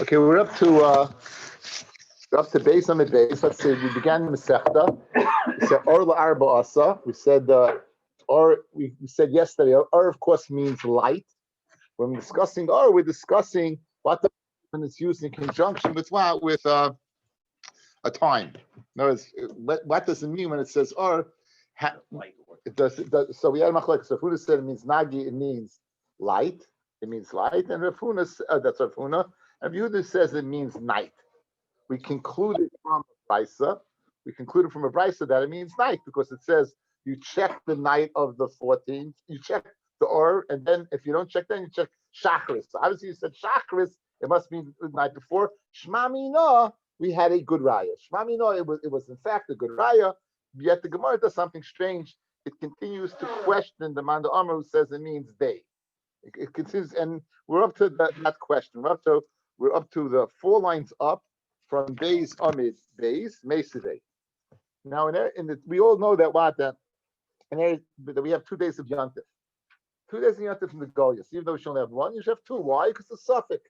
Okay, we're up to Beis Amid Beis. Let's see. We began the Masechta. We said Or la'arba asa. We said Or. We said yesterday. Or of course means light. When we're discussing Or, we're discussing when it's used in conjunction with what? With a time. In other words, what does it mean when it says Or? It does. So we had a machlokes. So Huna said it means nagi. It means light. It means light. And Rav Huna, that's Rav Huna. And Yehuda says it means night. We concluded from a brisa. We concluded from a brisa that it means night because it says you check the night of the 14th. You check the Or, and then if you don't check, then you check Shachris. So obviously you said Shachris. It must be the night before. Shema Mina, we had a good raya. Shema Mina, it was in fact a good raya. Yet the Gemara does something strange. It continues to question the Manda Amar who says it means day. It continues, and we're up to that question. We're up to the 4 lines up from Beis Amid Beis Mesidei. Now, we all know that we have 2 days of Yantif. 2 days of Yantif from the Goliath. Even though we should only have 1, you should have 2. Why? Because the suffix.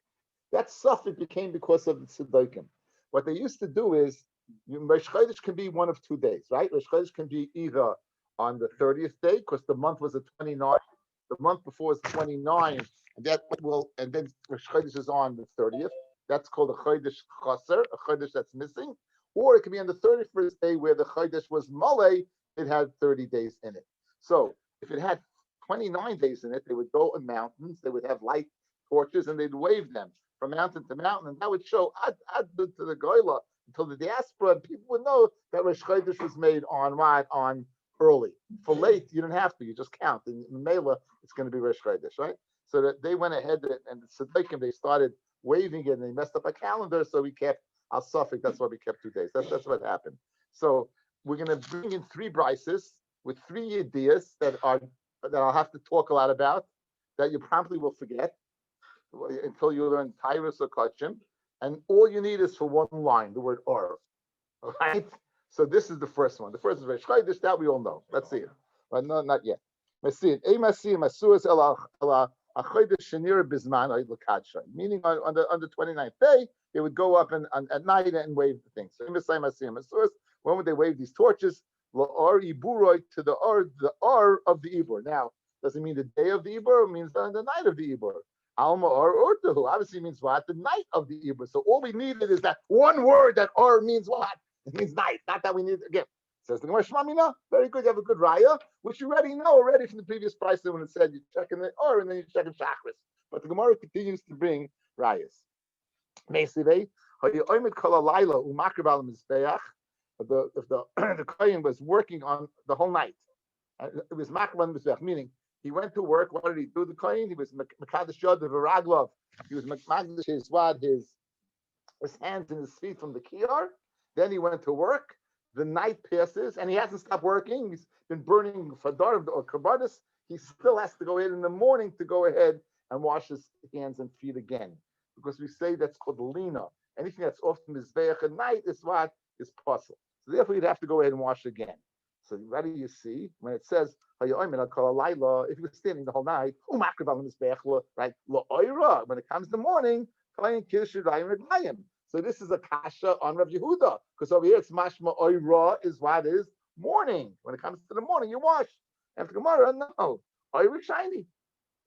That suffix became because of the Tzedaikim. What they used to do is, Rosh Chodesh can be one of 2 days, right? Rosh Chodesh can be either on the 30th day, because the month was the 29th. The month before is 29, and then Rosh Chodesh is on the 30th. That's called a Chodesh Chaser, a Chodesh that's missing. Or it can be on the 31st day where the Chodesh was Malay, it had 30 days in it. So if it had 29 days in it, they would go in mountains, they would have light torches, and they'd wave them from mountain to mountain, and that would show ad to the Goyla until the diaspora, and people would know that Rosh Chodesh was made on early. For late, you don't have to. You just count. In Mela, it's going to be Rosh Chodesh, right? So that they went ahead and the Tzedaikim, they started waving it, and they messed up a calendar, so we kept our suffix. That's why we kept 2 days. That's what happened. So we're going to bring in 3 brises with 3 ideas that I'll have to talk a lot about, that you promptly will forget until you learn Tyrus or Kachim. And all you need is for 1 line, the word Or. All right? So this is the first one. The first is Rosh Chodesh, that we all know. Let's see it. But no, not yet. Meaning on the 29th day, they would go up at night and wave the things. So when would they wave these torches? To the Or of the Ibor. Now, does it mean the day of the Ibor? It means the night of the Ibor. Alma or Urtuhu obviously means what? The night of the Ibor. So all we needed is that one word that Or means what? It means night. Not that we need again. Says the Gemara Shmamina. Very good. You have a good raya, which you already know from the previous price when it said you check in the Or and then you check in Shachris. But the Gemara continues to bring rayas. Basically, if the kohen was working on the whole night, it was makban mizbeach, meaning he went to work. What did he do? The kohen, he was mekadosh yod v'raglov. He was mekadosh his hands and his feet from the kiyar. Then he went to work. The night passes, and he hasn't stopped working. He's been burning fadar or karbanis. He still has to go ahead in the morning to go ahead and wash his hands and feet again, because we say that's called lina. Anything that's off the mizbeach at night is what is possible. So therefore, you'd have to go ahead and wash again. So what do you see when it says if you were standing the whole night, right? When it comes to morning, so this is a kasha on Rav Yehuda, because over here it's mashma oira is what is morning. When it comes to the morning, you wash. After Gemara, no, oira is shiny.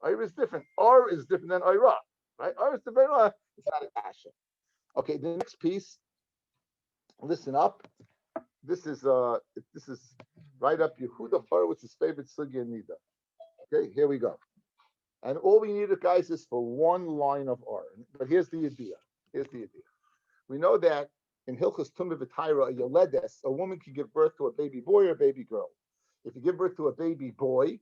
Oira is different. Or is different than oira, right? Or is different. It's not a kasha. Okay, the next piece. Listen up. This is right up Yehuda Horowitz's favorite sugya nida. Okay, here we go. And all we need, guys, is for 1 line of or. But here's the idea. We know that in Hilchos Tumah V'Taira, a yoledes, a woman can give birth to a baby boy or a baby girl. If you give birth to a baby boy,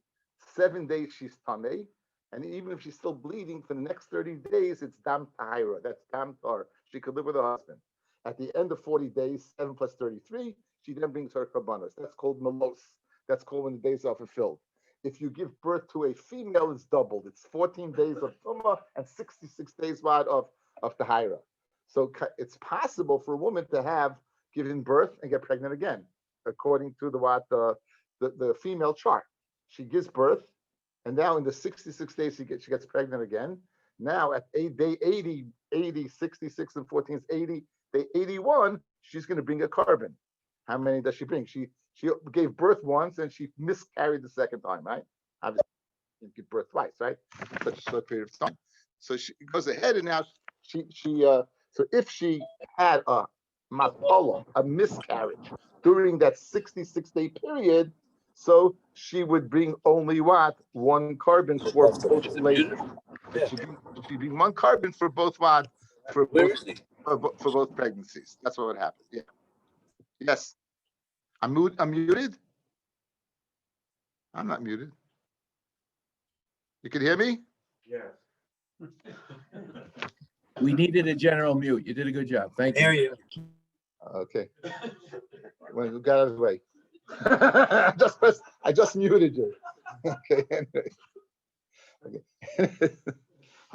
7 days she's tamei, and even if she's still bleeding for the next 30 days, it's dam tahira. That's dam tar. She could live with her husband. At the end of 40 days, 7 plus 33, she then brings her karbanos. That's called melos. That's called when the days are fulfilled. If you give birth to a female, it's doubled. It's 14 days of tumah and 66 days of tahira. So it's possible for a woman to have given birth and get pregnant again, according to the female chart. She gives birth, and now in the 66 days she gets pregnant again. Now at day 80, 66 and 14 is 80. Day 81, she's going to bring a carbon. How many does she bring? She gave birth once and she miscarried the second time, right? Obviously, she didn't give birth twice, right? Such a short period of time. So she goes ahead and now so if she had a mapala, a miscarriage during that 66-day period, so she would bring only what? One carbon for both labors. She'd bring one carbon for both what? For both pregnancies. That's what would happen. Yeah. Yes. I'm muted. I'm not muted. You can hear me? Yes. We needed a general mute. You did a good job. Thank you. Hear you. Okay. Well, you got out of the way. I just muted you. Okay. Anyway. Okay.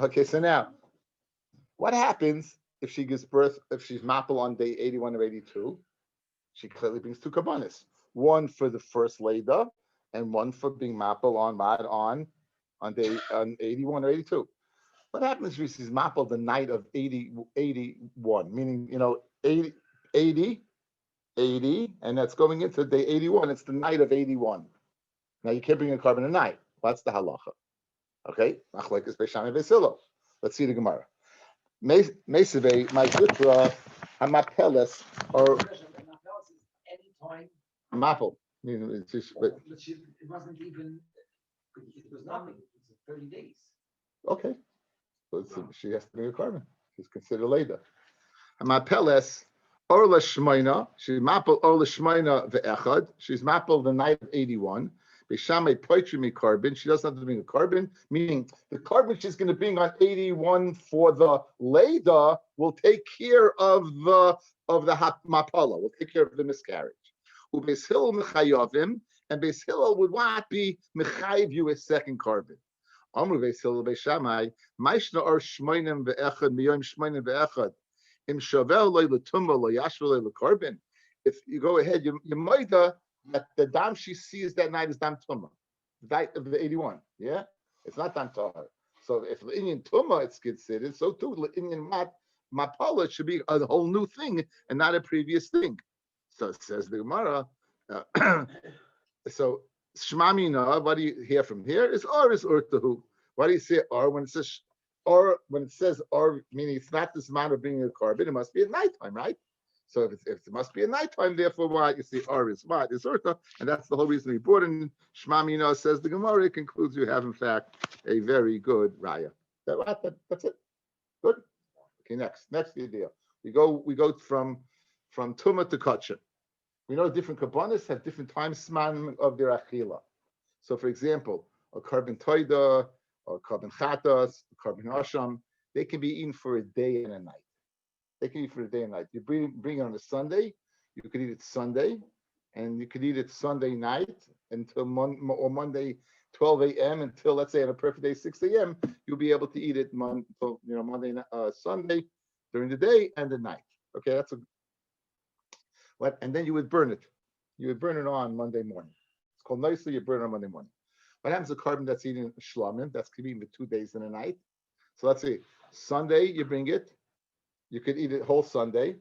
Okay. So now, what happens if she gives birth? If she's mapel on day 81 or 82, she clearly brings two kabbanis. One for the first Leda, and one for being mapel on day 81 or 82. What happens if she's mapel the night of 81, meaning 80, and that's going into day 81. It's the night of 81. Now you can't bring a carbon at night. What's the halacha? Okay, let's see the Gemara. Meseve, my sutra, hamapeles, or mapel. It's just, but it wasn't even. It was nothing. It was 30 days. Okay, so she has to bring a carbon. She's considered later. Hamapeles. Orla Shmaina, she's mapel Orla Shmaina ve'echad. She's mapel the night of 81. Beishamay poitrimi carbon. She doesn't have to bring a carbon, meaning the carbon she's going to bring on 81 for the Leda will take care of the mapala, will take care of the miscarriage. Ubeis Hillel mechayavim, and Beis Hillel would not be mechayiv you a second carbon. Amru Beis Hillel Beishamay, Maishna or Shmainim ve'echad miyom Shmainim ve'echad. If you go ahead, you might that the dam she sees that night is dam tumma, the night of the 81. Yeah, it's not dam tahar. So if the Indian tumma it's considered, so too the Indian mapala should be a whole new thing and not a previous thing. So it says the Gemara. So shmamina, what do you hear from here? Is urtahu. Why do you say or when it says? Or when it says or, meaning it's not this amount of bringing a carbon, it must be at nighttime, right? So if it must be at nighttime, therefore, why you see or is what is urta, and that's the whole reason we brought in Shmamina, says the Gemara. It concludes you have in fact a very good raya. That's it. Good. Okay, next idea. We go from Tumah to Kachim. We know different kabbanis have different time span of their achila. So, for example, a carbon toida, or carbon chatas, carbon asham, they can be eaten for a day and a night. They can eat for a day and night. You bring it on a Sunday, you could eat it Sunday, and you could eat it Sunday night until Monday 12 a.m. until, let's say, on a perfect day 6 a.m. You'll be able to eat it Monday, Sunday during the day and the night. Okay, and then you would burn it. You would burn it on Monday morning. It's called nicely. You burn it on Monday morning. What happens to carbon that's eating shlamim? That's could be eaten for 2 days and a night. So let's see. Sunday, you bring it. You could eat it whole Sunday.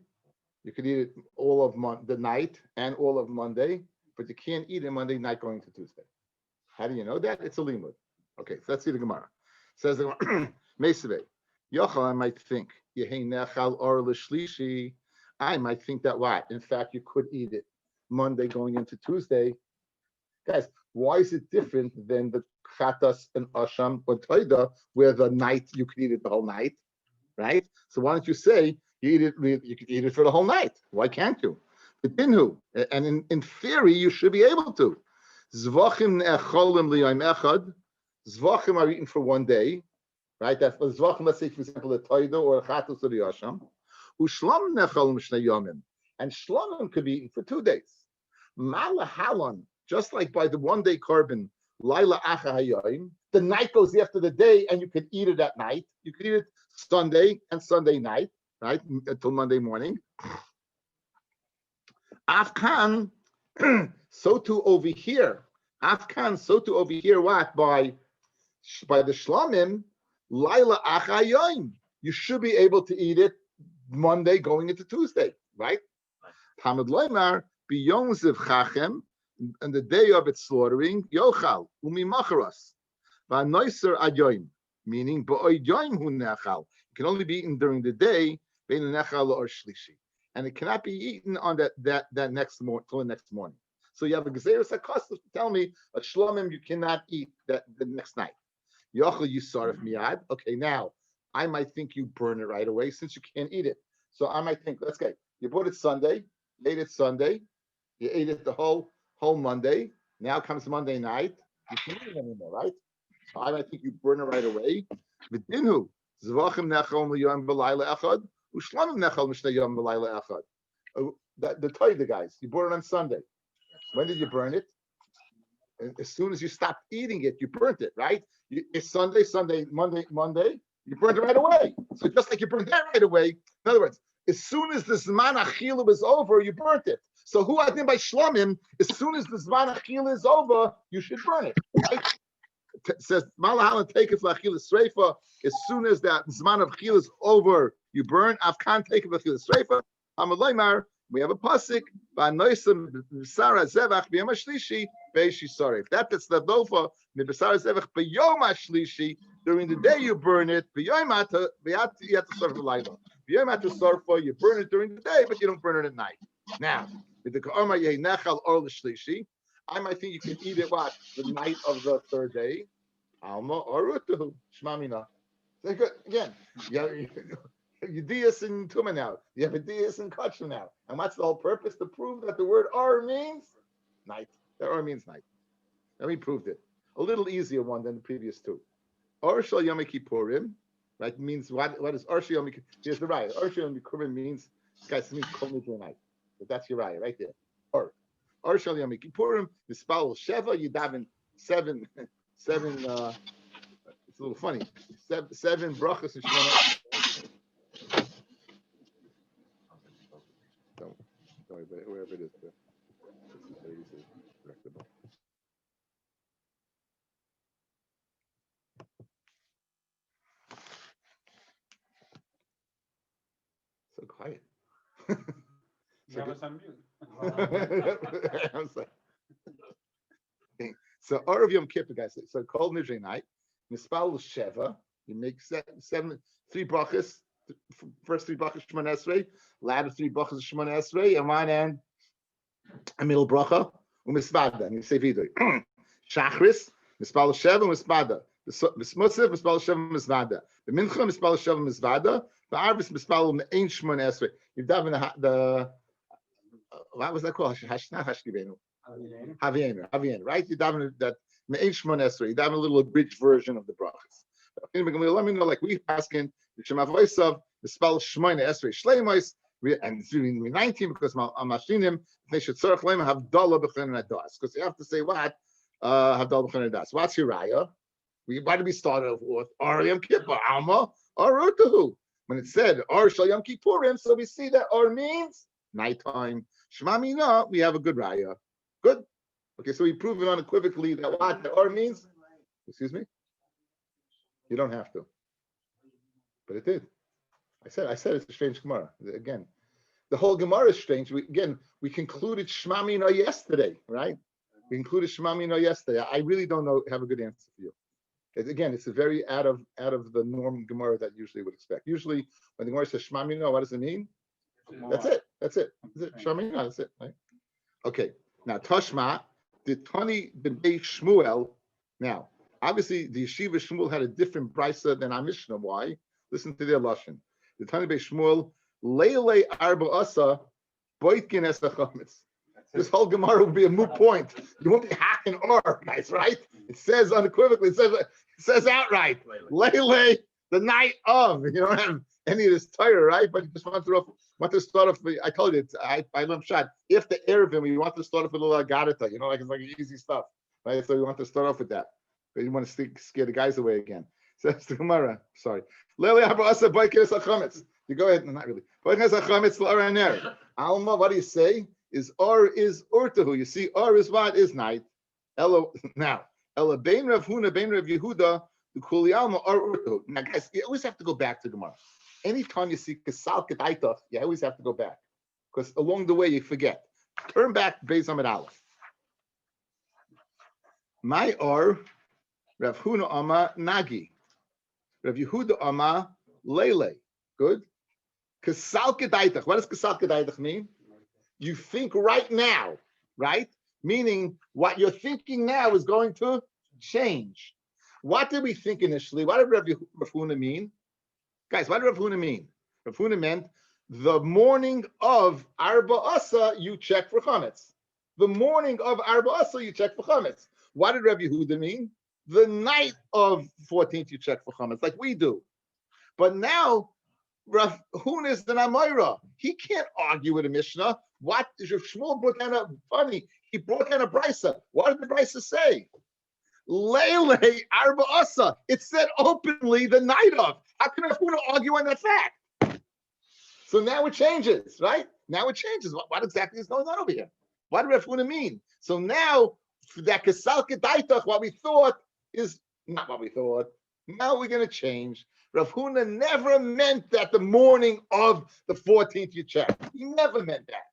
You could eat it all of the night and all of Monday, but you can't eat it Monday night going to Tuesday. How do you know that? It's a limud. Okay, so let's see the Gemara. Says the Gemara, Mesave, Yochel, I might think, Yehei nechal or l'shlishi. I might think that what? In fact, you could eat it Monday going into Tuesday. Guys, why is it different than the chatas and asham or toida, where the night you could eat it the whole night, right? So why don't you say you could eat it for the whole night? Why can't you? And in theory, you should be able to. Zvachim ne'echolim liyom echad. Zvachim are eaten for 1 day, right? That's the zvachim. Let's say, for example, the toida or chatas or the asham. Ushlam ne'echolim shnei yomim, and shlamim could be eaten for 2 days. Malahalan. Just like by the 1 day carbon, Laila Acha Hayoim, the night goes after the day and you can eat it at night. You can eat it Sunday and Sunday night, right? Until Monday morning. Afkan, so too over here. Afkan, so too over here, what? By the Shlamim, Laila Achayoim. You should be able to eat it Monday going into Tuesday, right? Tamid Loimar, Biyom Ziv Chachem, and the day of its slaughtering, Yochal, Umi Macharas, Vanoiser Ayoim, meaning Bo'oyoim Hu Nechal. It can only be eaten during the day, Bein Nechal or Shlishi. And it cannot be eaten on that next morning till the next morning. So you have a Gezeirus HaKosov to tell me a Shlomim you cannot eat the next night. Yochel Yisaref Miad. Okay, now I might think you burn it right away since you can't eat it. So I might think, let's go. You bought it Sunday, you ate it Sunday, you ate it the whole Monday. Now comes Monday night, you can't eat it anymore, right? So I might think you burn it right away. V'dinhu zvachim nechal miyom b'layla echad u'shlamim nechal mishnei yom b'layla echad. The Toida guys, you bought it on Sunday. When did you burn it? As soon as you stopped eating it, you burnt it, right? It's Sunday, Monday, you burnt it right away. So just like you burnt that right away, in other words, as soon as the Zman Achila was over, you burnt it. So who I think by Shlomim, as soon as the Zman Achila is over, you should burn it. Right? It says, Malahalan take it for Achila Sreifa. As soon as that Zman of Achila is over, you burn. Afkan take it for Achila Sreifa. Amalaymar, we have a pasuk. If that's left over, during the day you burn it. You have to serve for you burn it during the day, but you don't burn it at night. Now, with the I might think you can eat it what the night of the third day. Alma or Shmamina. Again, you dias in Tuma now. You have a dias in Kachim now. And what's the whole purpose? To prove that the word Ar means night. That Ar means night. And we proved it. A little easier one than the previous two. Ar Shal Yom Kippurim, right, means what is Ar Shal Yom Kippurim? Here's the raya. Ar Shal Yom Kippurim means, guys, means Kol Nidre night. But that's your raya right there. Ar Shal Yom Kippurim, Mispal Sheva, you daven seven, it's a little funny. Seven brachas and Shemona. Don't worry about it, wherever it is. So quiet. So Arav Yom Kippur, guys. So Kol Nidre night, Mispal Sheva. You make three brachas. First three brachas Shemona Esrei, latter three brachas Shemona Esrei, and one end a middle bracha u'misvada. And you say vidui. Shachris Mispal Sheva u'misvada. B'smutzev Mispal Sheva u'misvada. B'mincha Mispal Sheva u'misvada. B'arvis Mispal Me'ein Shemona Esrei. You've davened the what was that called? Not Hashkivenu. Havienu, right? You daven that Me'ein Shemona Esrei. You daven a little abridged version of the brachas. Let me know, like we asking the Shema voice of the spell Shemona Esrei Shleimos, and it's really 19 because Amashinim they should serve Leim have dollar b'chen adas because you have to say what have dollar b'chen adas. What's your raya? Why did we start off with Ar Yom Kippur Alma or Utahu? When it said Ar Shal Yom Kippurim, so we see that Ar means nighttime. Shema Mina, we have a good raya. Good. Okay, so we prove it unequivocally that what the Ar means. Excuse me. You don't have to, but it did. I said it's a strange Gemara. Again, the whole Gemara is strange. We concluded Shema Mina yesterday, right? We concluded Shema Mina yesterday. I really don't have a good answer for you. It's a very out of the norm Gemara that usually would expect. Usually, when the Gemara says Shema Mina, what does it mean? That's it. Shema Mina, that's it, right? Okay. Now Tashma, the Tani B'nei Shmuel. Now, obviously, the Yeshiva Shmuel had a different brisa than our Mishnah. Why? Listen to their lashon. The Tani B'nei Shmuel, Leilei Arba Asa, Boitkin Es Chametz. This whole Gemara will be a moot point. You won't be hacking or, guys, right? It says unequivocally. It says outright, Leilei, the night of. You don't have any of this Torah, right? But you just want to start off. I told you, I learned shot. If the Erevim, you want to start off with a little Agarita, it's like easy stuff, right? So you want to start off with that. But you want to scare the guys away again. Says the Gemara. Sorry. You go ahead. No, not really. Alma, what do you say? Is urtahu. You see, or is what? Is night. Now, Ela bein Rav Huna, bein Rav Yehuda, the Kuliyalma or Urtu. Now, guys, you always have to go back to Gemara. Anytime you see Kasal Kedaitach, you always have to go back. Because along the way you forget. Turn back Beis Amid Aleph. My or Rav Huna Ama Nagi. Rav Yehuda Ama Lele. Good. Kasal Kedaitach. What does Kasal Kedaitach mean? You think right now, right? Meaning what you're thinking now is going to change. What did we think initially? What did Rav Huna mean? Guys, what did Rav Huna mean? Rav Huna meant the morning of Arba Asa, you check for chametz. The morning of Arba Asa, you check for chametz. What did Rav Yehuda mean? The night of 14th, you check for chametz, like we do. But now, Rav Huna is the Namayra. He can't argue with a Mishnah. What is your Shmuel brought down? Funny, he brought down a brisa. What did the brisa say? Lele Arba Asa. It said openly the night of. How can Rav Huna argue on that fact? So now it changes, right? Now it changes. What exactly is going on over here? What did Rav Huna mean? So now that Kasal Kedaitach, what we thought is not what we thought. Now we're going to change. Rav Huna never meant that the morning of the 14th you check. He never meant that.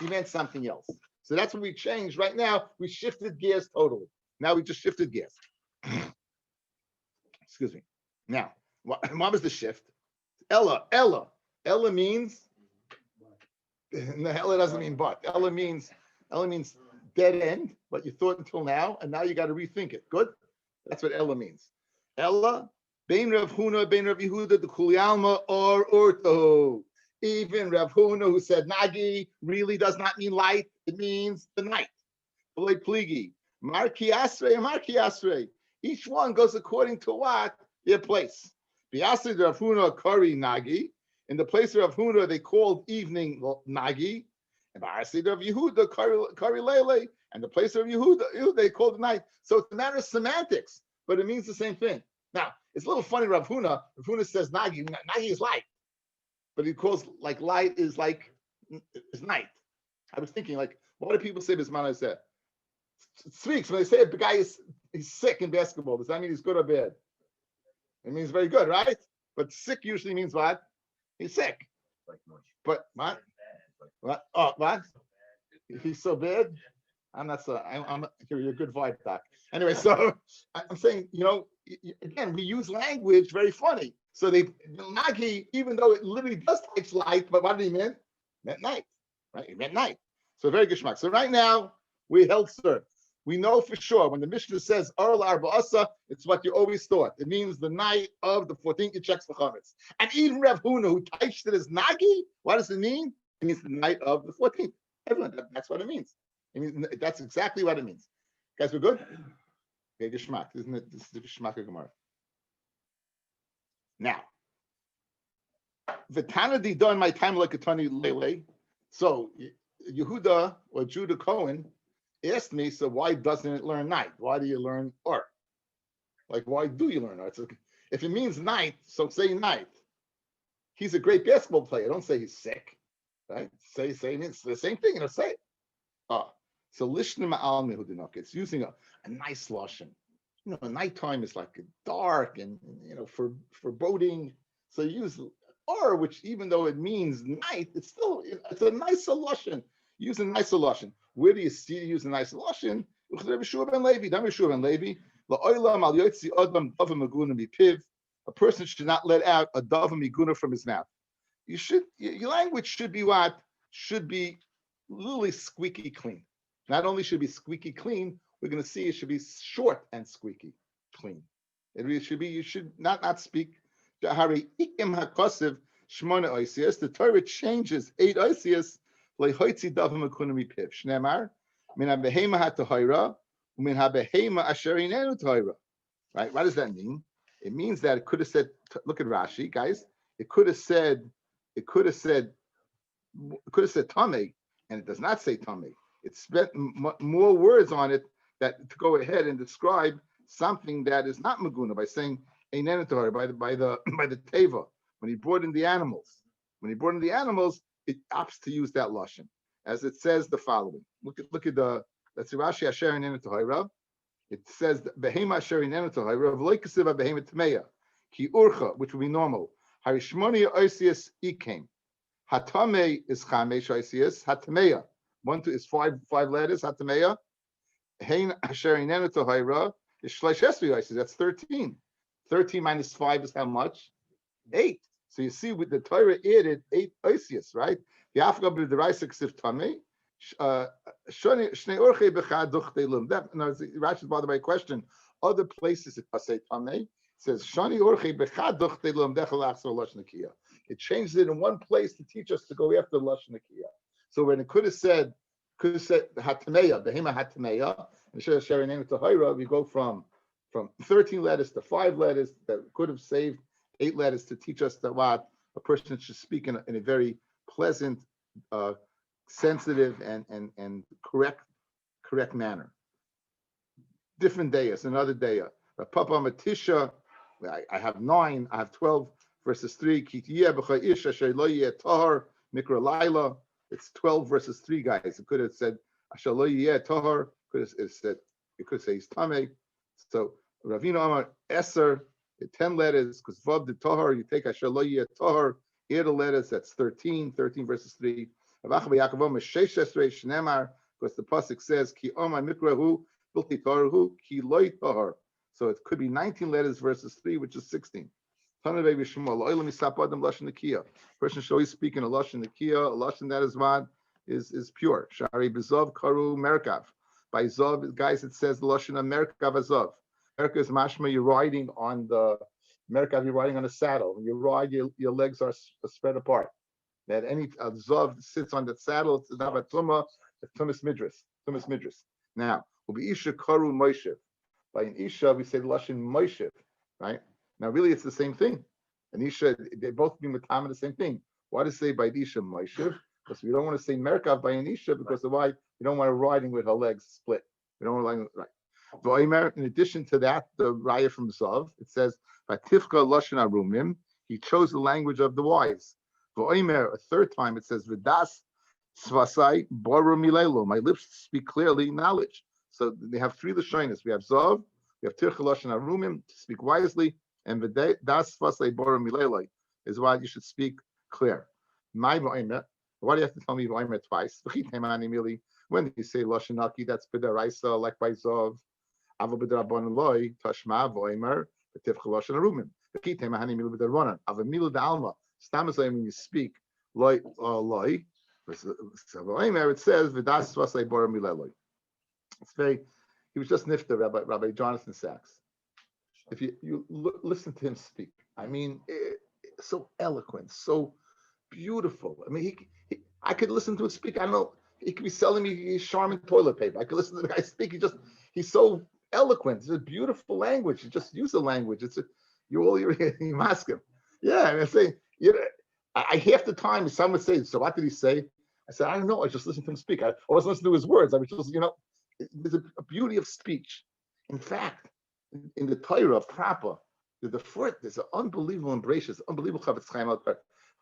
He meant something else. So that's what we changed. Right now, we shifted gears totally. Now we just shifted gears. Excuse me. Now, what was the shift? Ella. Ella means, no, Ella doesn't mean but. Ella means dead end, what you thought until now, and now you got to rethink it. Good? That's what Ella means. Ella, Bein Rav Huna, Bein Rav Yehuda, the Kuliyalma, or Urto. Even Rav Huna, who said Nagi, really does not mean light, it means the night. Pligi, Marki Asrei. Each one goes according to what? Their place. Biasri Rav Huna Kari Nagi. In the place of Rav Huna, they called evening Nagi. And Biasri Rav Yehuda Kari Lele. And the place of Yehuda, they called the night. So it's a matter of semantics, but it means the same thing. Now, it's a little funny, Rav Huna says Nagi is light. But he calls like light is like is night. I was thinking, like, what do people say Bismana said? It speaks when they say the guy he's sick in basketball. Does that mean he's good or bad? It means very good, right? But sick usually means what? He's sick. But what? What? Oh, what? He's so bad? I'm not so. You're a good vibe, Doc. Anyway, so I'm saying, again, we use language very funny. So Nagi, even though it literally does take light, but what did he mean? Meant night, right? It meant night. So very good schmuck. So right now we held serve. We know for sure when the Mishnah says Arla Arba Asa, it's what you always thought. It means the night of the 14th, you checks for chametz. And even Rav Huna, who typed it as Nagi, what does it mean? It means the night of the 14th. Everyone, that's what it means. That's exactly what it means. Guys, we're good? Okay, Geshmak. Isn't it? This is the Geshmak of Gemara. Now, the Tanadi done my time like a Tani Lele. So Yehuda or Judah Cohen asked me, so why doesn't it learn night? Why do you learn or? Like, why do you learn or? If it means night, so say night. He's a great basketball player. Don't say he's sick, right? Say it's the same thing. Say it. So Lishna Ma'al Mehudinok, it's using a nice lashon. Nighttime is like dark and foreboding. So you use or, which even though it means night, it's a nice lashon. Use a nice lashon. Where do you see you use a nice lashon? A person should not let out a dava miguna from his mouth. Your language should be what? Should be literally squeaky clean. Not only should it be squeaky clean, we're going to see it should be short and squeaky clean. It really should be, you should not speak. The Torah changes 8 oisias lehoitzi davam ekunami piv. Shnemar min habehema hatahira umin habehema asher inenu tahira. Right? What does that mean? It means that it could have said. Look at Rashi, guys. It could have said tame, and it does not say tame. It spent more words on it that to go ahead and describe something that is not maguna by saying einenu tahira by the teva when he brought in the animals. When he brought in the animals, it opts to use that lashon, as it says the following. Look at the let's see Rashi Asher einenu tahira. It says behema sherinenu tahira v'loikasiva behema tmeya ki urcha, which would be normal. Harishmoni oisius ikem. Hatame is chamesh oisius. Hatmeya 1 2 is five letters. Hatmeya hein sherinenu tahira is shlesh esri oisius. That's 13. 13 minus 5 is how much? 8. So you see, with the Torah added 8 oisius, right? The Africa b'deraisa ksiv tamei. Rashi, by the way, question. Other places it say tamei says shani orchei bechad duchtelum dechalachs lashon nakiya. It changes it in one place to teach us to go after lashon nakiya. So when it could have said hatameya, behema hatameya, and sharing name to Hayra, we go from 13 letters to 5 letters that could have saved 8 letters to teach us that what a person should speak in a very pleasant, sensitive, and correct manner. Different dayas, another daya. Papa Matisha, I have 9, I have 12, verses 3. It's 12 verses 3, guys. It could have said Tahar, it could say Tame. So Ravina Amar Eser, 10 letters, because Vav the Tahar, you take Ashaloye Tahar, here the letters, that's 13 verses 3. Because the pasuk says Ki Omar Mikrahu Bilti Taharu Ki Loi Tahar. So it could be 19 letters verses 3, which is 16. Person should always speak in a lashon nakiya. A lashon that is pure. Shari bezov karu merkav. By zov, guys, it says the lashon of merkav azov. Merkav is mashma. You're riding on the merkav. You're riding on a saddle. When you ride, your legs are spread apart. That any zov sits on that saddle. It's not a tumah. It's tumas midras. Now, ubi isha karu moishev. By an isha, we say the lashon moishev, right? Now, really, it's the same thing. And Isha, they both mean matam the same thing. Why to say by Isha Moishev? Because we don't want to say Merkav by Anisha because of why we don't want her riding with her legs split. We don't want to right. In addition to that, the raya from Zav, it says Vatifka Lashon Arumim. He chose the language of the wise. V'oimer, a third time, it says Vidas Svasai Boru Milelo. My lips speak clearly knowledge. So they have 3 lashonis. We have Zav, we have Tircha Lashon Arumim to speak wisely. And das fasay bora mileloi is why you should speak clear. My v'omer. Why do you have to tell me v'omer twice? When you say loshenaki, that's b'daraisa, like by zov. Ava b'darabon loi tashma v'omer b'tivcha loshen arumim. V'chitemani mili b'daronan. Ava mili da'alma. Stamazay when you speak loi. So v'omer it says v'das fasay bora mileloi. It's very. He was just nifta, Rabbi Jonathan Sachs. If you listen to him speak, I mean, so eloquent, so beautiful. I mean, I could listen to him speak. I don't know. He could be selling me Charmin toilet paper. I could listen to the guy speak. He's so eloquent. It's a beautiful language. You just use the language. You ask him. Yeah, and I say, I half the time someone would say, so what did he say? I said, I don't know. I just listened to him speak. I wasn't listening to his words. I was just, there's a beauty of speech. In fact, in the Torah proper, there's an unbelievable embrace, unbelievable Chavetz Chaim out there.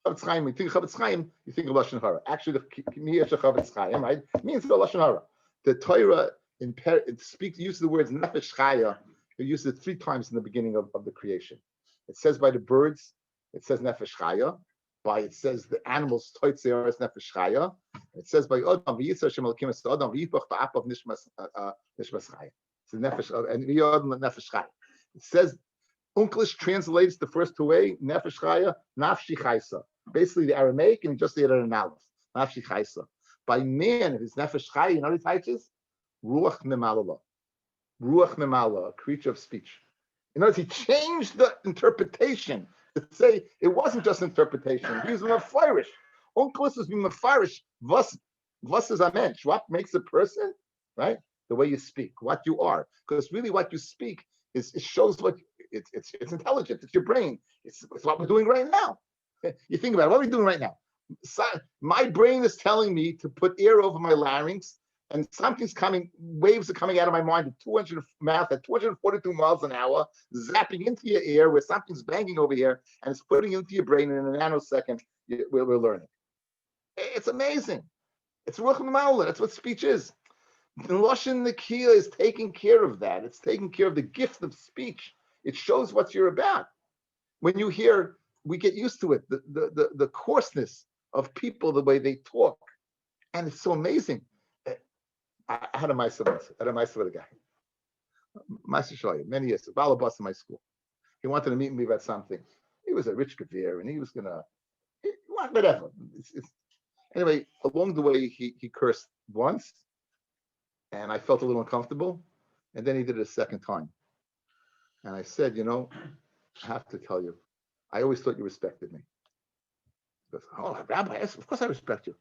Chavetz Chaim, you think Chavetz Chaim, you think of Lashon Hara. Actually, the K'miyah Chavetz Chaim, right, means the Lashon Hara. The Torah uses the words Nefesh Chaya. It uses it 3 times in the beginning of the creation. It says by the birds, it says Nefesh Chaya. It says the animals, Toitzeor is Nefesh Chaya. It says by Adam, V'yitzar Shem Elokim es Adam, V'yipach Ba'apav Nishmas Chaya. Nefesh and Nefesh Chaya. It says Unklish translates the first 2 way Nefesh Chaya, Nafshi Chaysa. Basically the Aramaic, and just added an aleph. Nafshi Chaysa. By man, if it's Nefesh Chaya, you know what it teaches? Ruach Memala. Ruach Memala, a creature of speech. In other words, he changed the interpretation to say it wasn't just interpretation. He was mafarish. Unklish was being mafarish. Was is a mensch. What makes a person, right? The way you speak, what you are, because really what you speak it shows what it's intelligent. It's your brain. It's what we're doing right now. You think about it. What are we doing right now? My brain is telling me to put air over my larynx, and something's coming. Waves are coming out of my mind at 242 miles an hour, zapping into your ear where something's banging over here, and it's putting into your brain in a nanosecond. We're learning. It's amazing. It's ruach ma'ala. That's what speech is. The Lashon Nakia is taking care of that. It's taking care of the gift of speech. It shows what you're about. When you hear, we get used to it, the coarseness of people, the way they talk. And it's so amazing. I had a mice with a guy. Master Shoya, many years, Balabas in my school. He wanted to meet me about something. He was a rich Kavir, and he was gonna, whatever. Anyway, along the way, he cursed once, and I felt a little uncomfortable, and then he did it a second time. And I said, I have to tell you, I always thought you respected me. He goes, oh, Rabbi, yes, of course I respect you.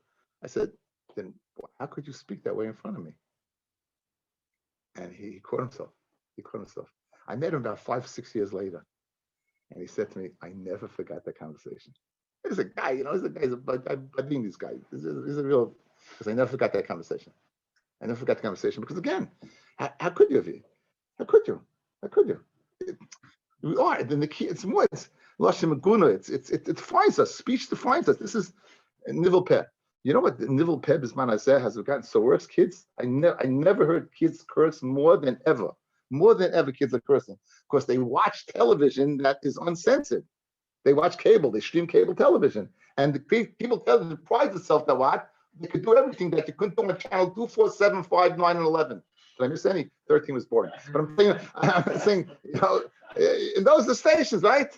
I said, then how could you speak that way in front of me? And he caught himself. I met him about 5-6 years later. And he said to me, I never forgot that conversation. He's a guy, I've been this guy. He's a real, because I never forgot that conversation. Because again, how could you have? How could you? We are. Then the key, it's more, it's Lashon Maguna. It defines us. Speech defines us. This is Nivel Peh. You know what? Nivel Peh Bisman Hazeh has gotten so worse. Kids, I never heard kids curse more than ever. More than ever, kids are cursing because they watch television that is uncensored. They watch cable. They stream cable television, and the cable television prides itself that what they could do everything that you couldn't do on channel 2, 4, 7, 5, 9, and 11. Did I miss any? 13 was boring. But I'm saying, in those the stations, right?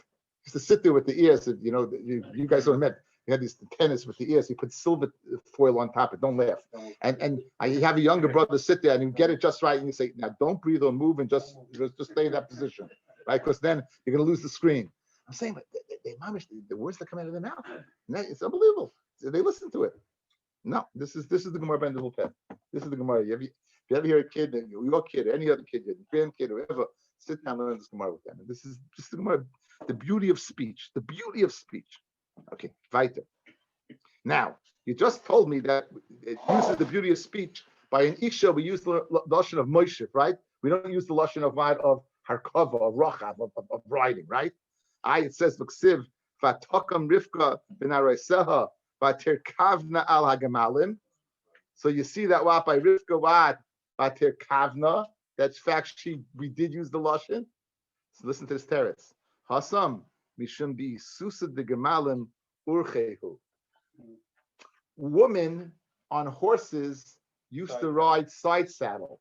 Used to sit there with the ears. You guys don't met. You had these tennis with the ears. You put silver foil on top. Don't laugh. And you have a younger brother sit there and you get it just right. And you say, now don't breathe or move and just stay in that position, right? Because then you're going to lose the screen. I'm saying, but the words that come out of their mouth, it's unbelievable. They listen to it. No, this is the Gemara Ben Devil Pet. This is the Gemara. If you ever hear a kid, your kid, any other kid, your grandkid, whoever, sit down and learn this Gemara with them. And this is just the Gemara, the beauty of speech. The beauty of speech. Okay, weiter. Now, you just told me that it uses the beauty of speech. By an Isha, we use the Lashon of Moshe, right? We don't use the Lashon of Harkava, of Rochav, of riding, right? It says, V'ksiv, Vatokam Rivka B'nareseha, Vatirkavna al Hagamalim. So you see that what by Rivka, what? Vatirkavna. That's fact, we did use the Lashon. So listen to this teretz. Hasam, Mishum bi Susa de Gemalim Urchehu. Women on horses used to ride side saddle.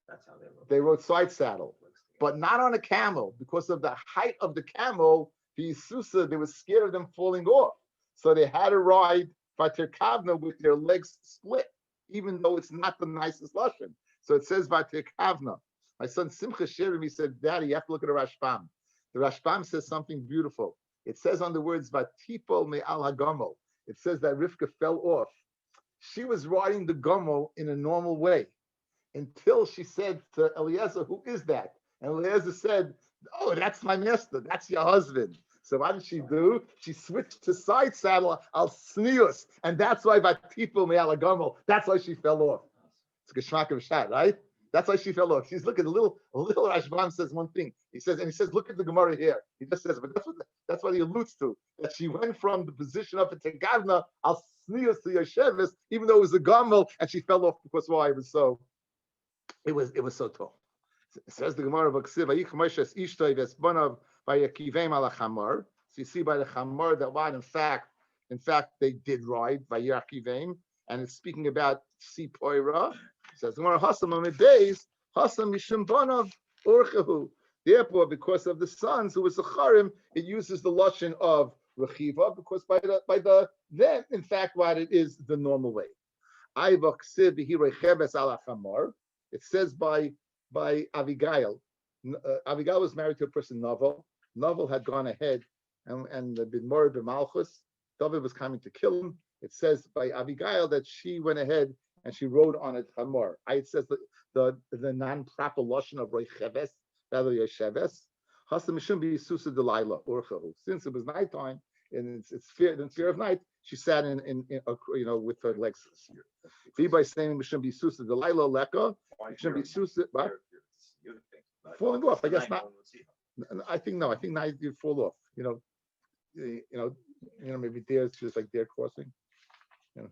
That's how they rode side saddle, but not on a camel because of the height of the camel. The Susa, they were scared of them falling off, so they had to ride Vatirkavna with their legs split, even though it's not the nicest lashon. So it says Vatirkavna. My son Simcha shared with me, said, Daddy, you have to look at the Rashbam. The Rashbam says something beautiful. It says on the words Vatipol me al hagamol. It says that Rivka fell off. She was riding the gomel in a normal way until she said to Eliezer, who is that? And Eliezer said, oh, that's my master. That's your husband. So what did she do? She switched to side saddle al snius. And that's why Vatipol me al hagamol. That's why she fell off. It's a geschmack of shot, right? That's why she fell off. She's looking a little Rashbam says one thing. He says, look at the Gemara here. He just says, but that's what he alludes to. That she went from the position of a Tegavna al snius to Yoshevis, even though it was a Gamel, and she fell off because why? It was so tall. It says the Gemara of Aksiv, Vayich Moshes Ishtoi Vesbonav Vayakivem ala Chamar. So you see by the Chamar that what in fact they did ride Vayakivem, and it's speaking about Sipoira. It says Gemara Hasam on the days Hasam Mishum Bonav Urchehu. Therefore, because of the sons who was the Charim, it uses the lashon of Rechiva, because by the then, in fact, what it is the normal way. It says by Avigail. Avigail was married to a person, Novel. Novel had gone ahead and been married to Malchus. David was coming to kill him. It says by Avigail that she went ahead and she rode on a hamor. It says the non-proper lashon of Recheves, rather Yesheves. Since it was nighttime and it's fear of night, she sat in with her legs. By saying we shouldn't be susa the laila leka, shouldn't be susa. What? Falling off. I guess not. I think no. I think now you fall off. Maybe deer. It's just like deer crossing. No,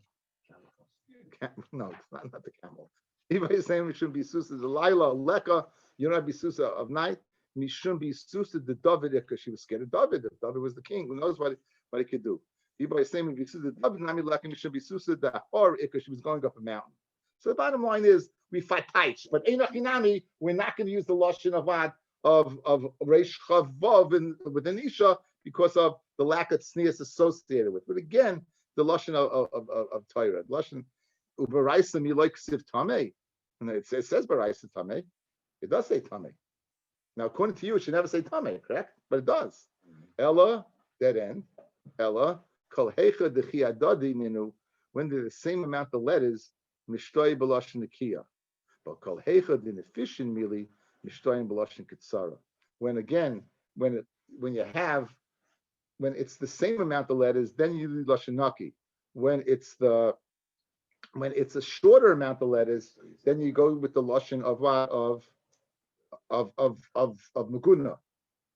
it's not the camel. Everybody's saying we shouldn't be susa the Laila, Leka, you don't have to be susa of night. We shouldn't be susa the David because she was scared of David. If David was the king, who knows what he could do. Everybody's saying we susa the David, Nami Leka, we should be susa the Or because she was going up a mountain. So the bottom line is we fight tight, but Einachinami, we're not going to use the lashon of what of Reish Chavav with Anisha because of the lack of tznius associated with. But again, the lashon of Torah, lashon ubaraisa miloy ksiv tamei, and it says baraisa tamei. It does say tamei. Now, according to you, it should never say tamei, correct? But it does. Ella, dead end. Ella kol heicha dechi adadi ninu. When they're the same amount of letters, mishtoi b'lashon nekiya. But kol heicha dinefishin mili mishtoi b'lashon kitzara. When again, when it's the same amount of letters, then you do lashon naki. When it's a shorter amount of letters, then you go with the lashon of Maguna.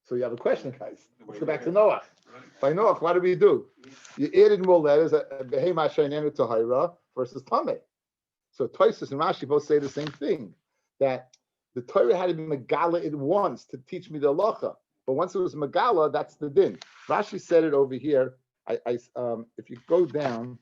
So you have a question, guys. Let's go back to Noach. By Noach, what do we do? You added more letters, Behema Shainenu Tahira versus Tameh. So Toysus and Rashi both say the same thing, that the Torah had to be Megala it once to teach me the halacha. But once it was Megala, that's the din. Rashi said it over here. If you go down,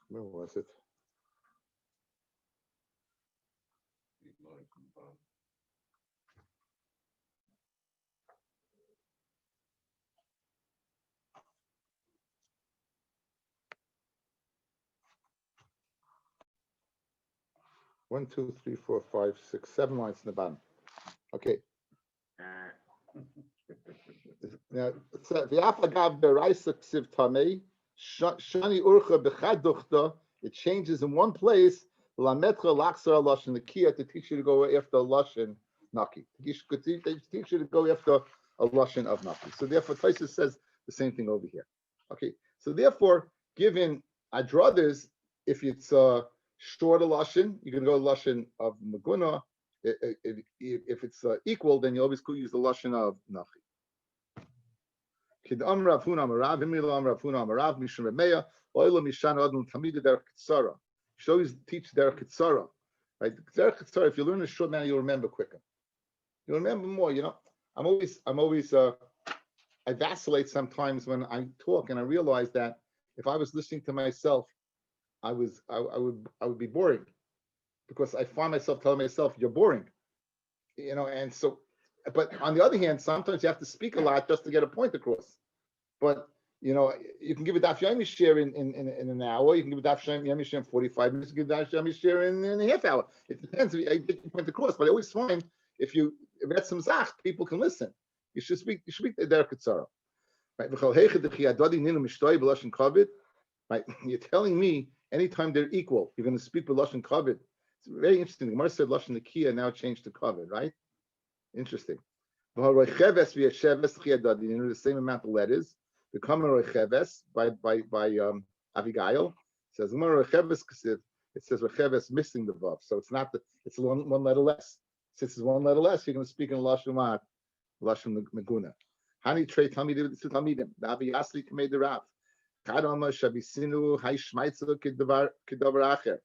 where was it? One, two, three, four, five, six, 7 lines in the bottom. Okay. Now, it changes in one place. To teach you to go after a lashon naki. They teach you to go after a lashon of naki. So therefore, Tosfos says the same thing over here. Okay. So therefore, given I'd rather, if it's shorter lashon, you can go lashon of maguna. If it's equal, then you always could use the lashon of nachi. Kid Amrav Huna Amarav, Himila Amrav Huna Amarav, Mishum Remeya, Oila Mishan Adon Tamida Der Kitsara. Should always teach Der Kitsara. Right? Der Kitsara, if you learn a short manner, you'll remember quicker. You'll remember more, I'm always I vacillate sometimes when I talk, and I realize that if I was listening to myself, I would be boring, because I find myself telling myself, you're boring. And so, but on the other hand, sometimes you have to speak a lot just to get a point across. But you can give a Daf Yomi share in an hour. You can give a Daf Yomi share in 45 minutes. You can give a Daf Yomi share in a half hour. It depends. I get your point across. But I always find if you read some zach, people can listen. You should speak the Derek Tzara. Right? Right? You're telling me anytime they're equal, you're going to speak with lashon kavod. It's very interesting. The Gemara said lashon nekiya, now changed to kavod, right? Interesting. The same amount of letters. The Kamar Recheves by Abigail says it says Recheves missing the vav, so it's not it's one letter less. Since it's one letter less, you're going to speak in lashon meguna. Hani trei talmidim to talmidim. The Avi Yasli made the Rav. Kadama shabisinu hay shmaitza kedavar acher.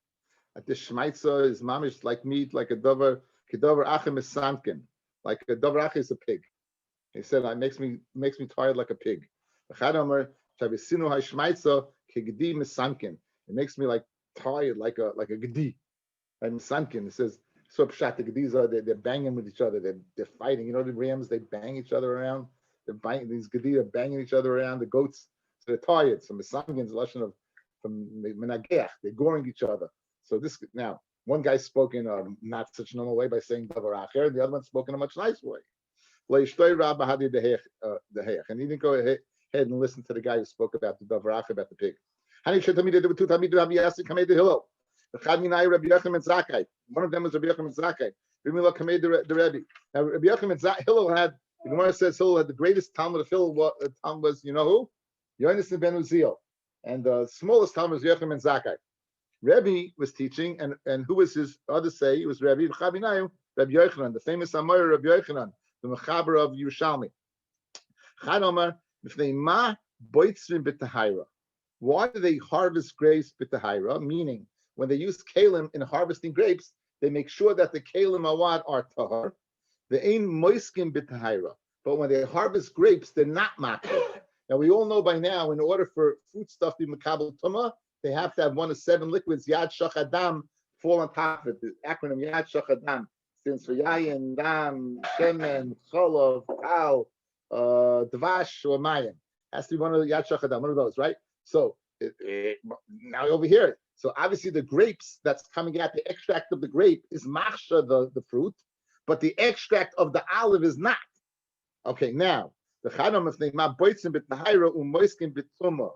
At the shmaitza is mamish like meat, like a kedavar acher misankin. Like a davar acher is a pig. He said it makes me tired like a pig. It makes me like tired, like a gedi. And sankin, it says so pshat. The gedis they're banging with each other. They're fighting. The rams, they bang each other around. They're banging, these gedi are banging each other around. The goats, so they're tired. So misankin is a lesson from menagech. They're goring each other. So this now one guy spoke in not such a normal way by saying davar acher, and the other one spoke in a much nicer way. And he didn't go ahead and listen to the guy who spoke about the davar acher, about the pig. One of them was Rabbi Yochanan and Zakkai. Now Rabbi Yochanan and Hillel had, the Gemara says Hillel had the greatest Talmud of Hillel. Was who? Yonis ben Uziel. And the smallest Talmud was Yochanan and Zakkai. Rabbii was teaching, and who was his other say? It was Rabbi Rabbi Yochanan, the famous Amor Rabbi Yochanan, the Mechaber of Yerushalmi. Why do they harvest grapes b'tahira? Meaning, when they use kalim in harvesting grapes, they make sure that the kalim awad are tahar. They ain't moiskim b'tahira. But when they harvest grapes, they're not makir. Now we all know by now, in order for food stuff to be makabel tumah, they have to have one of 7 liquids, yad shachadam, fall on top of it. The acronym yad shachadam stands for yayin, dam, shemen, cholov, kal, dvash, or mayim. Has to be one of the yad shachadam, one of those, right? So now over here, so obviously the grapes that's coming out, the extract of the grape is machsha, the fruit, but the extract of the olive is not. Okay, now the chadam of ma boitzim b'tahira u'moiskim b'tumah.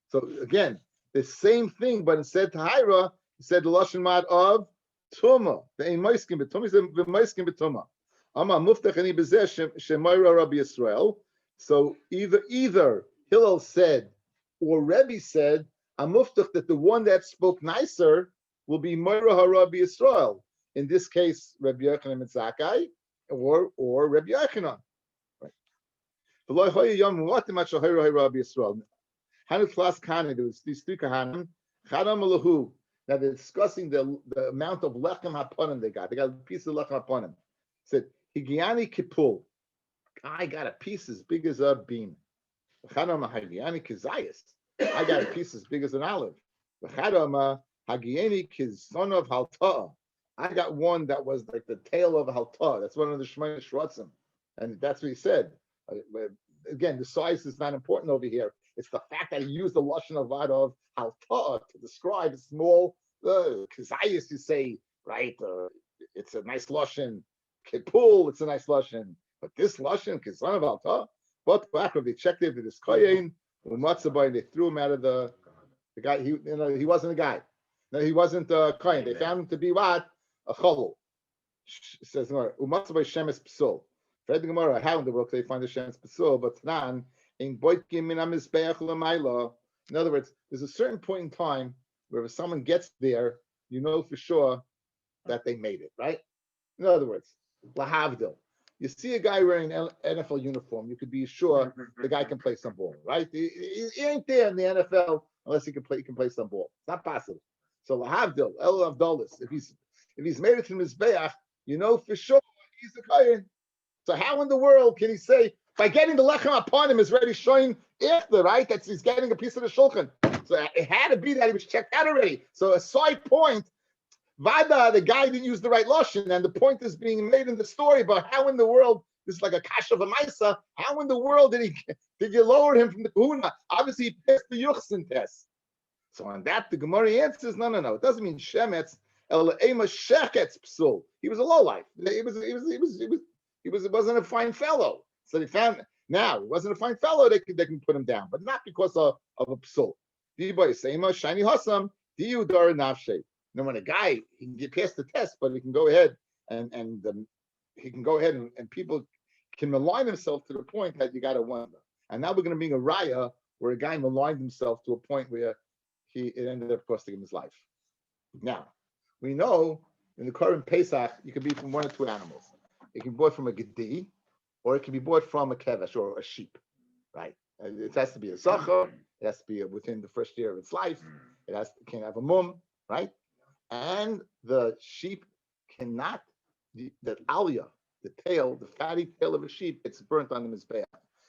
So again, the same thing, but instead tahira, he said the lashon mad of tumah. The ein moiskim b'tumah, he said v'moiskim b'tumah. Ama muftach ani b'zeh shemayra Rabbi Yisrael. So either Hillel said or Rebbe said, amuftach, that the one that spoke nicer will be Moira HaRabbi Yisrael. In this case, Rabbi Yochanan and Zakkai, or Rabbi Yochanan. Right. There was these 3 kahanim. Now they're discussing the amount of lechem haponim they got. They got a piece of lechem haponim. Said, Higiani Kipul. I got a piece as big as a bean. I got a piece as big as an olive. I got one that was like the tail of a halta. That's one of the Shemona Shrotzim. And that's what he said. Again, the size is not important over here. It's the fact that he used the lashon avad of halta to describe small kazayas, you say, right? It's a nice lashon. Kipul, it's a nice lashon. But this lashon, kizan of halta, but back when they checked it, this koyin, they threw him out of the guy. He wasn't a guy. No, he wasn't a koyin. They found him to be what? A cholol. It says umatzabay shemes psul. Fred the Gemara, how in the world they find the shemes psul? But Tanan in boitkim min amizbeach l'mayla. In other words, there's a certain point in time where if someone gets there, you know for sure that they made it, right? In other words, lahavdil. You see a guy wearing an NFL uniform, you could be sure the guy can play some ball, right? He ain't there in the NFL unless he can play some ball. It's not possible. So lahavdil, el avdalis. If he's made it to Mizbeach, you know for sure he's a kohen. So how in the world can he say by getting the lechem upon him is already showing after, right? That's he's getting a piece of the shulchan. So it had to be that he was checked out already. So a side point. Vada, the guy didn't use the right lashon, and the point is being made in the story. But how in the world, this is like a kasha of a maisa, how in the world did you lower him from the kahuna? Obviously, he passed the yuchsin test. So on that, the Gemara answers, no. It doesn't mean shemetz, el ema shechetz psul. He was a lowlife. He wasn't a fine fellow. So they found, now, he wasn't a fine fellow, they can put him down, but not because of a psul. Diba yisema, shiny hasam, diyu dar nafshe. Now, when a guy, he can get past the test, but he can go ahead and people can malign himself to the point that you got to wonder. And now we're going to bring a raya where a guy maligned himself to a point where it ended up costing him his life. Now, we know in the current Pesach, you can be from 1 or 2 animals. It can be bought from a gedi, or it can be bought from a kevesh or a sheep, right? It has to be a zachar. It has to be within the first year of its life. It can have a mum, right? And the sheep cannot, the aliyah, the tail, the fatty tail of a sheep, it's burnt on the mizbeach.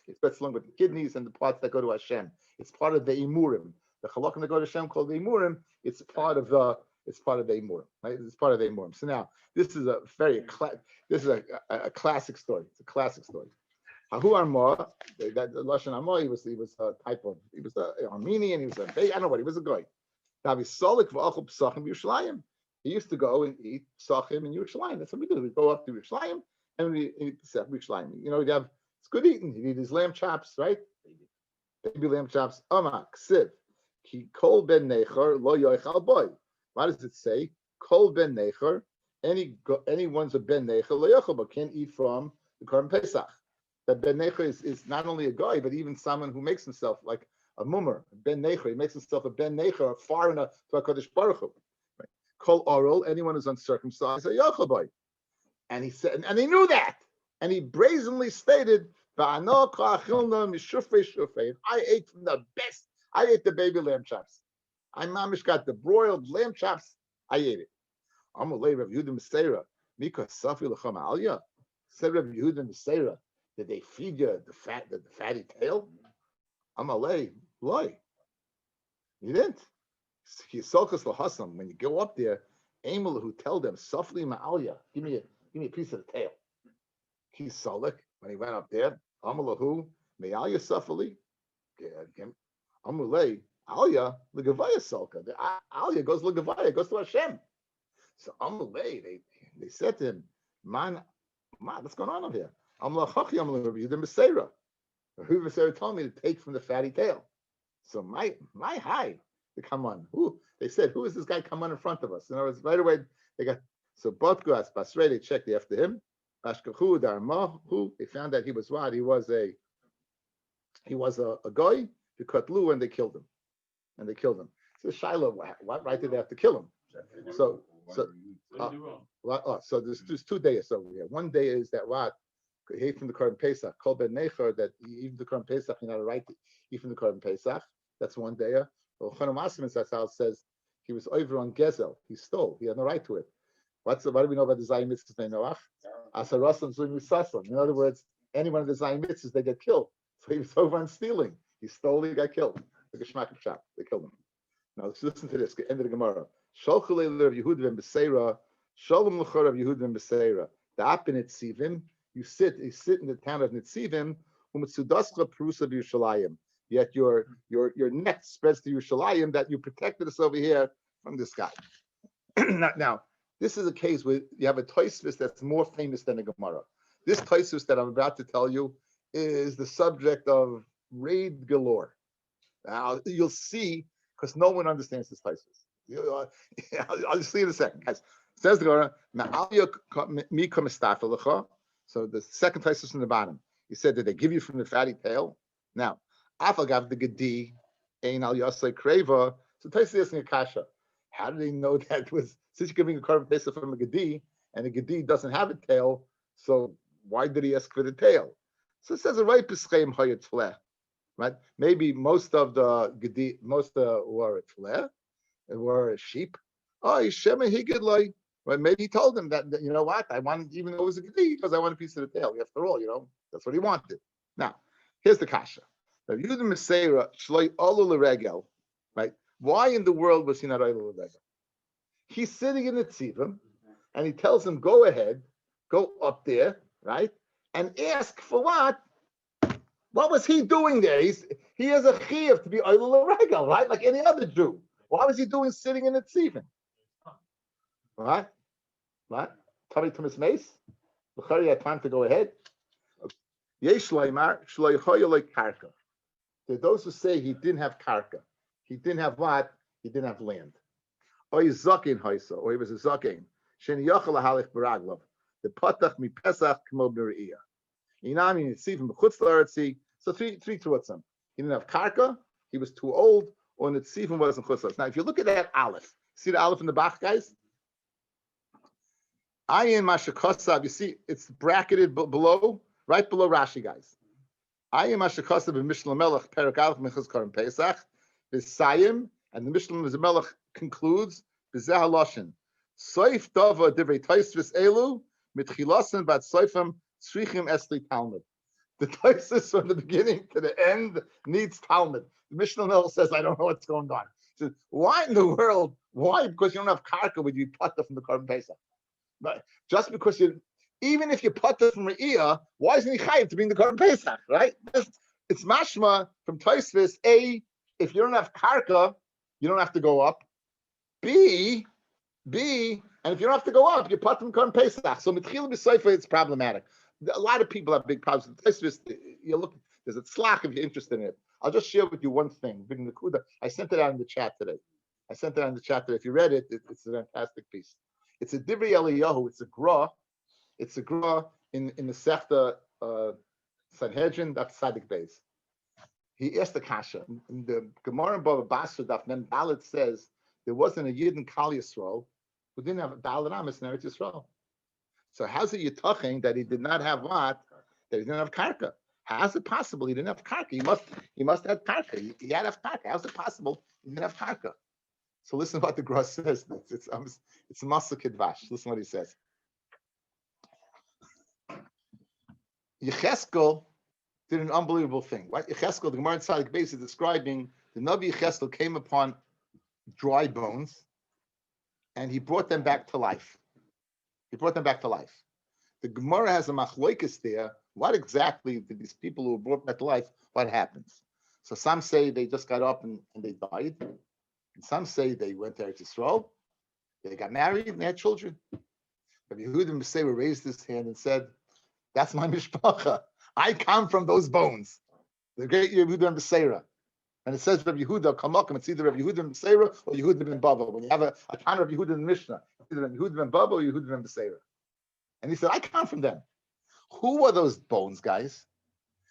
It's best along with the kidneys and the parts that go to Hashem. It's part of the imurim. The chalakim that go to Hashem called the imurim. It's part of the imurim, right? It's part of the imurim. So now this is a classic story. It's a classic story. Hahu Arma, that Lashon Arma, he was a type of, he was an Armenian. He was I don't know what he was a guy. He used to go and eat psachim in Yerushalayim. That's what we do. We go up to Yerushalayim and we eat Yerushalayim. It's good eating. He'd eat his lamb chops, right? Baby lamb chops. Ksiv. Ki kol ben necher lo yoichal boy. What does it say? Kol ben necher. Anyone's a ben necher lo yoichal boy. Can't eat from the Korban Pesach. That ben necher is not only a guy, but even someone who makes himself like a mummer, ben necher. He makes himself a ben necher, a foreigner to HaKadosh Baruch Hu. Right? Kol oral, anyone who's uncircumcised, a yochel. And he said, and he knew that, and he brazenly stated, I ate from the best. I ate the baby lamb chops. I mamish got the broiled lamb chops. I ate it. I'm a lay Rav Yehuda Meseira. Mika Safi L'cham Alya. Said Rav Yehuda Meseira. Did they feed you the fatty tail? I'm a lay. You didn't. When you go up there, Amel who tell them Safli Ma'alya. Give me a piece of the tail. He's Solik when he went up there. Amalahu Me'alya Safali. Amulay Alya Ligavaya Salka. The Alya goes Ligavaya, goes to Hashem. So Amalei, they said to him, Man, what's going on over here? Amalachachi Amalav the Meseira. Who Meseira told me to take from the fatty tail. So my high to come on. They said, who is this guy come on in front of us? In other words, right away they got so Botguas Basre, they checked after him. Bashkahu Darmahu, they found that he was what? He was a guy who cut Lu and they killed him. So Shiloh, what right did they have to kill him? So there's 2 days. So we have 1 day is that what he ate from the Korban Pesach, Kol Ben Necher, that even the Korban Pesach, you're not a right to eat from the Korban Pesach. That's 1 day. Well, Chanom Asimis, that's how it says he was over on Gezel. He stole. He had no right to it. What do we know about the Zayim Mitzvahs in Noach? Asarasam Zuyim Yisasam. In other words, any one of the Zayim Mitzvahs, they get killed. So he was over on stealing. He stole, he got killed. Like a shmak of shop. They killed him. Now let's listen to this. End of the Gemara. Sholchalei Rav Yehuda ben Beseira. Shalom l'chor Rav Yehuda ben Beseira. The up in Nitzivim. You sit in the town of Nitzivim. U'mitzudaskla perusa b'Yushalayim. Yet your net spreads to Yerushalayim that you protected us over here from this guy. Now, this is a case where you have a Tosfos that's more famous than a Gemara. This Tosfos that I'm about to tell you is the subject of raid galore. Now, you'll see, because no one understands this Tosfos. I'll see in a second. Guys, says the Gemara, so the second Tosfos from the bottom, he said, did they give you from the fatty tail? Now, Afagav the Gedi, Ein al Yasai Kreva. So Tosfos is asking a kasha. How do they know that was since you're giving a Korban Pesach from a Gedi, and the Gedi doesn't have a tail, so why did he ask for the tail? So it says a right Peschem Hayat Fleh. Right? Maybe most of the Gedi, were a Fleh, were a sheep. Oh, Shema Higidloi. Right? Maybe he told them that, you know what, I wanted, even though it was a Gedi, because I want a piece of the tail. After all, that's what he wanted. Now, here's the kasha. Right? Why in the world was he not Oil L'Regel? He's sitting in the tzivim, and he tells him, go ahead, go up there, right, and ask for what? What was he doing there? He has a chiyuv to be Oil L'Regel, right, like any other Jew. What was he doing sitting in the tzivim? Right? Tami Tumas Meis? L'chari had time to go ahead. Yesh Leimar, Shloi Hoyoloi Karka. There are those who say he didn't have karka. He didn't have what? He didn't have land. Or he's zakin hoisa, or he was a zakin. Sheni yachal halich baraglov. The patach mi pesach k'mo b're'iyah. Inami nitzivim b'chutz l'Aretzi. So three truatzim. He didn't have karka. He was too old, or nitzivim wasn't chutz l'Aretzi. Now, if you look at that aleph, see the aleph in the back, guys. Ayin mashakosav. You see, it's bracketed below, right below Rashi, guys. Ayin mashakosav b'Mishnah Melech perak aleph mechaz Korban Pesach. B'sayim, and the Mishnah Melech concludes b'zeh haloshin. Soif dava divrei Tosfos elu mitchilasen bat soifim tzrichim esli Talmud. The Tosfos from the beginning to the end needs Talmud. The Mishnah Melech says, I don't know what's going on. He says, why in the world? Why? Because you don't have karka, would you putter from the Korban Pesach? But just because even if you putter from Re'iyah, why isn't he chayiv to be in the Korban Pesach? Right? It's mashma from Tosfos. A, if you don't have karka, you don't have to go up. B, and if you don't have to go up, you put them Korban Pesach. So mitchil b'soifa, it's problematic. A lot of people have big problems. You look, there's a slack if you're interested in it. I'll just share with you one thing. Big Nakuda. I sent it out in the chat today. If you read it, it's a fantastic piece. It's a Divrei Eliyahu. It's a gra. In the Sechta Sanhedrin. That's Sadik Beis. he asked the kasha. In the Gemara in Bava Basra Daf Mem Dalet says there wasn't a Yid in Kal Yisrael who didn't have Dalet Amis in Eretz Yisrael. So how's it Yitaching that he did not have what? That he didn't have karka? How's it possible he didn't have karka? He must have karka. He had to have karka. How's it possible he didn't have karka? So listen to what the Gra says. It's Masa Kidvash. Listen to what he says. Yecheskel did an unbelievable thing. Right? Yecheskel, the Gemara in Tzadik Beis is describing the Navi Yecheskel came upon dry bones and he brought them back to life. The Gemara has a machlokes there. What exactly did these people who were brought back to life, what happens? So some say they just got up and they died. And some say they went to Eretz Yisrael, they got married and they had children. Rabbi Yehuda Meseira raised his hand and said, that's my mishpacha. I come from those bones. The great Yehuda Meseira. And it says Rabbi Yehuda, Kamakim, it's either Rabbi Yehuda Meseira or Yehuda ben Bava. When you have a ton of Yehuda in the Mishnah, it's either Yehuda ben Bava or Yehuda ben Meseira. And he said, I come from them. Who were those bones, guys?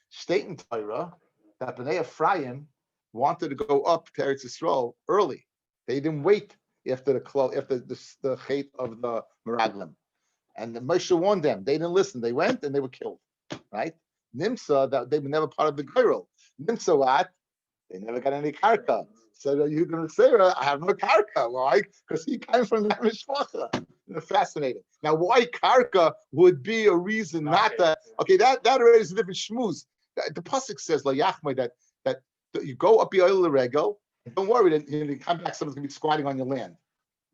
State in Torah that Bnei Ephraim wanted to go up to Eretz Yisrael early. They didn't wait after the chait of the Meraglim. And the Moshe warned them. They didn't listen. They went and they were killed. Right? Nimsa, that they were never part of the Goyrel. Nimsa what? They never got any karka. So Yehuda Meseira, I have no karka. Why? Because he came from that mishpacha. Fascinating. Now, why karka would be a reason not to? Okay, that already is a different shmooze. The pasuk says la yachmei that you go up the oil regel. Don't worry, then you come back, someone's gonna be squatting on your land.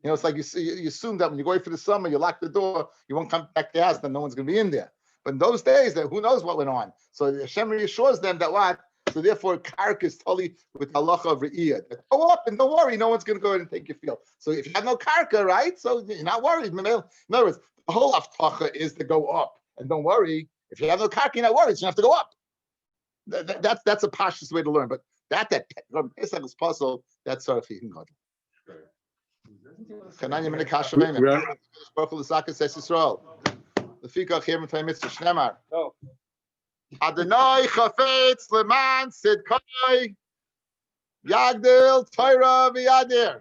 You know, it's like you assume that when you go away for the summer, you lock the door, you won't come back to the house, then no one's gonna be in there. But in those days, who knows what went on? So Hashem reassures them that what? So therefore, karka is totally with halacha of re'iyah. Go up and don't worry, no one's going to go in and take your field. So if you have no karka, right? So you're not worried. In other words, the whole avtacha is to go up and don't worry. If you have no karka, you're not worried. So you have to go up. That's a pashtus way to learn. But that Pesach is puzzle. That's sort of even good. Chananya min kasha meimim. Baruch Hu l'sakas es Yisrael. Lefikach here from mitzvah shnemar. Adonai chafetz leman sidkai yagdil Torah v'yadir.